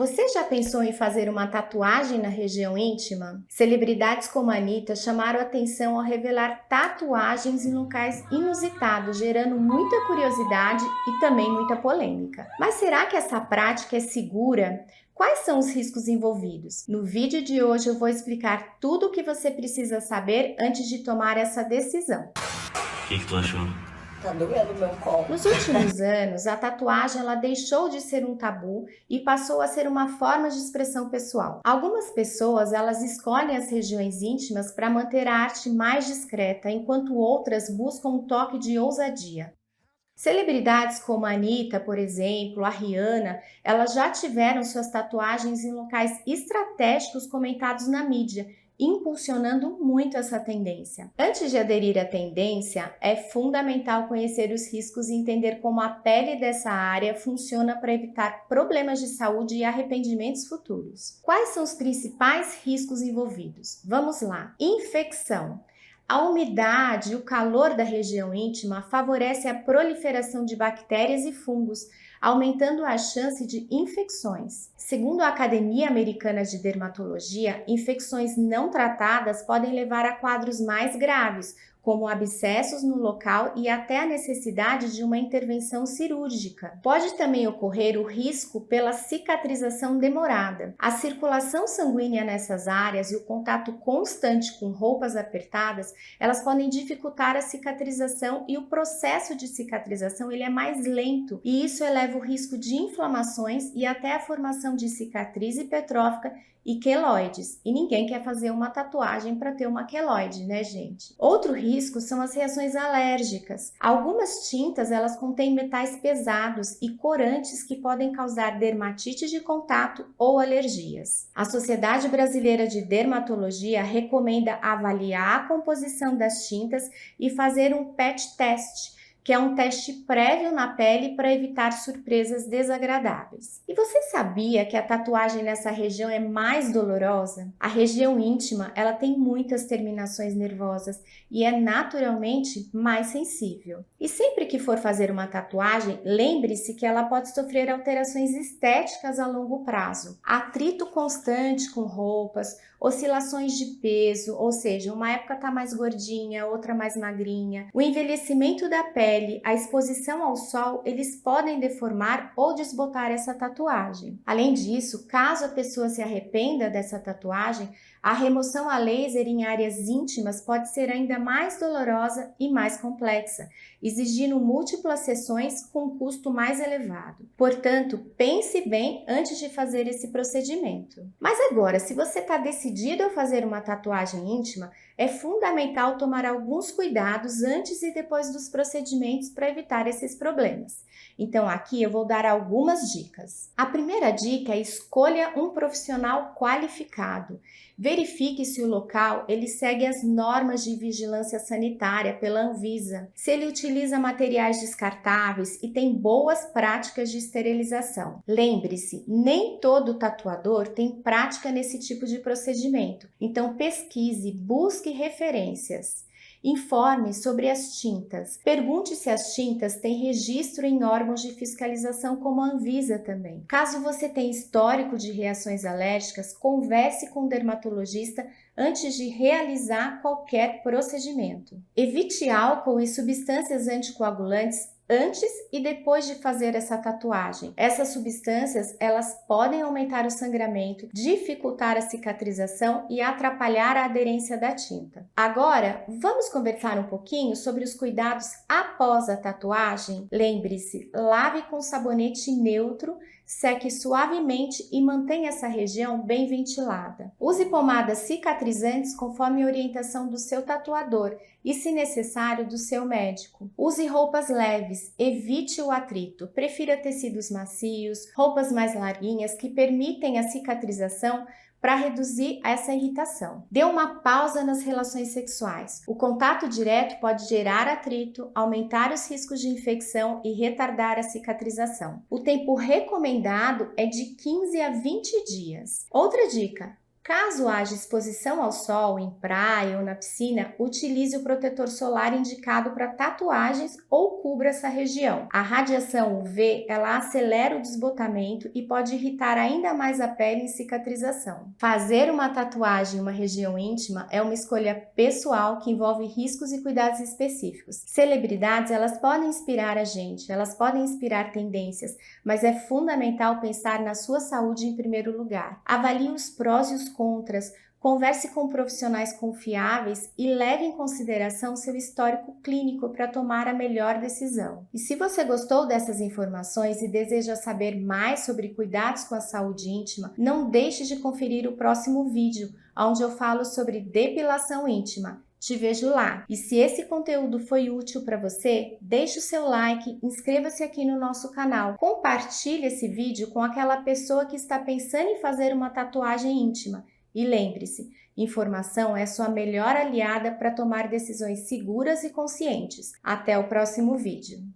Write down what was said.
Você já pensou em fazer uma tatuagem na região íntima? Celebridades como a Anitta chamaram atenção ao revelar tatuagens em locais inusitados, gerando muita curiosidade e também muita polêmica. Mas será que essa prática é segura? Quais são os riscos envolvidos? No vídeo de hoje eu vou explicar tudo o que você precisa saber antes de tomar essa decisão. O que tu achou? Tá doendo meu colo. Nos últimos anos, a tatuagem ela deixou de ser um tabu e passou a ser uma forma de expressão pessoal. Algumas pessoas elas escolhem as regiões íntimas para manter a arte mais discreta, enquanto outras buscam um toque de ousadia. Celebridades como a Anitta, por exemplo, a Rihanna, elas já tiveram suas tatuagens em locais estratégicos comentados na mídia, impulsionando muito essa tendência. Antes de aderir à tendência, é fundamental conhecer os riscos e entender como a pele dessa área funciona para evitar problemas de saúde e arrependimentos futuros. Quais são os principais riscos envolvidos? Vamos lá. Infecção. A umidade e o calor da região íntima favorece a proliferação de bactérias e fungos, aumentando a chance de infecções. Segundo a Academia Americana de Dermatologia, infecções não tratadas podem levar a quadros mais graves, como abscessos no local e até a necessidade de uma intervenção cirúrgica. Pode também ocorrer o risco pela cicatrização demorada. A circulação sanguínea nessas áreas e o contato constante com roupas apertadas, elas podem dificultar a cicatrização e o processo de cicatrização ele é mais lento e isso eleva o risco de inflamações e até a formação de cicatriz hipertrófica e queloides. E ninguém quer fazer uma tatuagem para ter uma queloide, né, gente? Outro risco são as reações alérgicas. Algumas tintas, elas contêm metais pesados e corantes que podem causar dermatite de contato ou alergias. A Sociedade Brasileira de Dermatologia recomenda avaliar a composição das tintas e fazer um patch test, que é um teste prévio na pele para evitar surpresas desagradáveis. E você sabia que a tatuagem nessa região é mais dolorosa? A região íntima, ela tem muitas terminações nervosas e é naturalmente mais sensível. E sempre que for fazer uma tatuagem, lembre-se que ela pode sofrer alterações estéticas a longo prazo. Atrito constante com roupas, oscilações de peso, ou seja, uma época está mais gordinha, outra mais magrinha. O envelhecimento da pele, a exposição ao sol, eles podem deformar ou desbotar essa tatuagem. Além disso, caso a pessoa se arrependa dessa tatuagem, a remoção a laser em áreas íntimas pode ser ainda mais dolorosa e mais complexa, exigindo múltiplas sessões com um custo mais elevado. Portanto, pense bem antes de fazer esse procedimento. Mas agora, se você está decidido a fazer uma tatuagem íntima, é fundamental tomar alguns cuidados antes e depois dos procedimentos para evitar esses problemas. Então aqui eu vou dar algumas dicas. A primeira dica é escolha um profissional qualificado. Verifique se o local ele segue as normas de vigilância sanitária pela Anvisa, se ele utiliza materiais descartáveis e tem boas práticas de esterilização. Lembre-se, nem todo tatuador tem prática nesse tipo de procedimento, então pesquise, busque referências. Informe sobre as tintas. Pergunte se as tintas têm registro em órgãos de fiscalização como a Anvisa também. Caso você tenha histórico de reações alérgicas, converse com o dermatologista antes de realizar qualquer procedimento. Evite álcool e substâncias anticoagulantes antes e depois de fazer essa tatuagem. Essas substâncias, elas podem aumentar o sangramento, dificultar a cicatrização e atrapalhar a aderência da tinta. Agora, vamos conversar um pouquinho sobre os cuidados após a tatuagem? Lembre-se, lave com sabonete neutro, seque suavemente e mantenha essa região bem ventilada. Use pomadas cicatrizantes conforme a orientação do seu tatuador e, se necessário, do seu médico. Use roupas leves, evite o atrito. Prefira tecidos macios, roupas mais larguinhas que permitem a cicatrização para reduzir essa irritação. Dê uma pausa nas relações sexuais. O contato direto pode gerar atrito, aumentar os riscos de infecção e retardar a cicatrização. O tempo recomendado é de 15 a 20 dias. Outra dica: Caso haja exposição ao sol em praia ou na piscina, utilize o protetor solar indicado para tatuagens ou cubra essa região. A radiação UV, ela acelera o desbotamento e pode irritar ainda mais a pele em cicatrização. Fazer uma tatuagem em uma região íntima é uma escolha pessoal que envolve riscos e cuidados específicos. Celebridades, elas podem inspirar a gente, elas podem inspirar tendências, mas é fundamental pensar na sua saúde em primeiro lugar. Avalie os prós e os contras, converse com profissionais confiáveis e leve em consideração seu histórico clínico para tomar a melhor decisão. E se você gostou dessas informações e deseja saber mais sobre cuidados com a saúde íntima, não deixe de conferir o próximo vídeo, onde eu falo sobre depilação íntima. Te vejo lá! E se esse conteúdo foi útil para você, deixe o seu like, inscreva-se aqui no nosso canal, compartilhe esse vídeo com aquela pessoa que está pensando em fazer uma tatuagem íntima. E lembre-se, informação é sua melhor aliada para tomar decisões seguras e conscientes. Até o próximo vídeo!